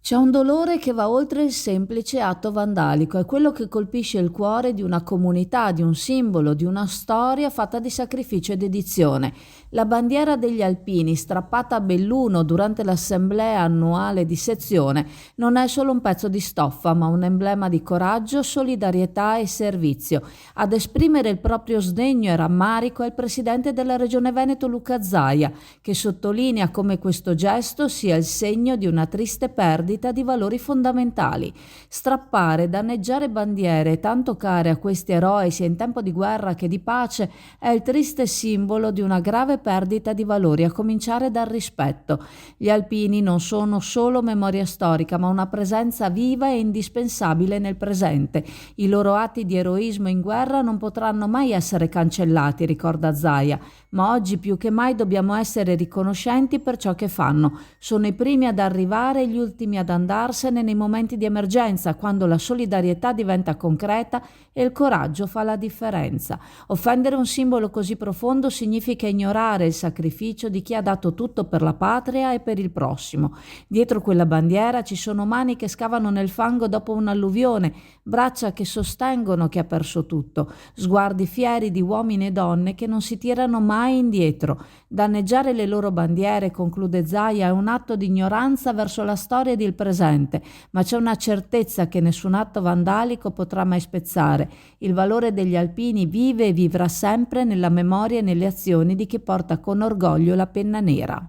C'è un dolore che va oltre il semplice atto vandalico, è quello che colpisce il cuore di una comunità, di un simbolo, di una storia fatta di sacrificio e dedizione. La bandiera degli alpini, strappata a Belluno durante l'assemblea annuale di sezione, non è solo un pezzo di stoffa, ma un emblema di coraggio, solidarietà e servizio. Ad esprimere il proprio sdegno e rammarico è il presidente della Regione Veneto Luca Zaia, che sottolinea come questo gesto sia il segno di una triste perdita di valori fondamentali. Strappare, danneggiare bandiere tanto care a questi eroi sia in tempo di guerra che di pace è il triste simbolo di una grave perdita di valori, a cominciare dal rispetto. Gli alpini non sono solo memoria storica, ma una presenza viva e indispensabile nel presente. I loro atti di eroismo in guerra non potranno mai essere cancellati, ricorda Zaia, ma oggi più che mai dobbiamo essere riconoscenti per ciò che fanno. Sono i primi ad arrivare e gli ultimi ad andarsene nei momenti di emergenza, quando la solidarietà diventa concreta e il coraggio fa la differenza. Offendere un simbolo così profondo significa ignorare il sacrificio di chi ha dato tutto per la patria e per il prossimo. Dietro quella bandiera ci sono mani che scavano nel fango dopo un'alluvione, braccia che sostengono chi ha perso tutto, sguardi fieri di uomini e donne che non si tirano mai indietro. Danneggiare le loro bandiere, conclude Zaia, è un atto di ignoranza verso la storia ed il presente, ma c'è una certezza che nessun atto vandalico potrà mai spezzare. Il valore degli alpini vive e vivrà sempre nella memoria e nelle azioni di chi porta con orgoglio la penna nera.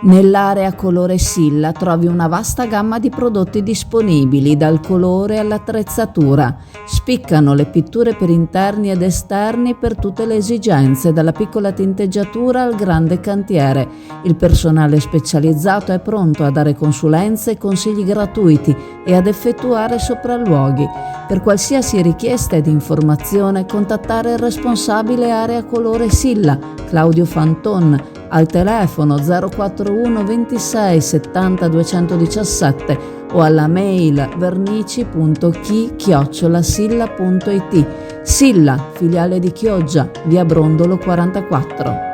Nell'area colore Silla trovi una vasta gamma di prodotti disponibili, dal colore all'attrezzatura. Spiccano le pitture per interni ed esterni per tutte le esigenze, dalla piccola tinteggiatura al grande cantiere. Il personale specializzato è pronto a dare consulenze e consigli gratuiti e ad effettuare sopralluoghi. Per qualsiasi richiesta ed informazione contattare il responsabile area colore Silla, Claudio Fanton, al telefono 041 26 70 217 o alla mail vernici.chi@silla.it. Silla, filiale di Chioggia, via Brondolo 44.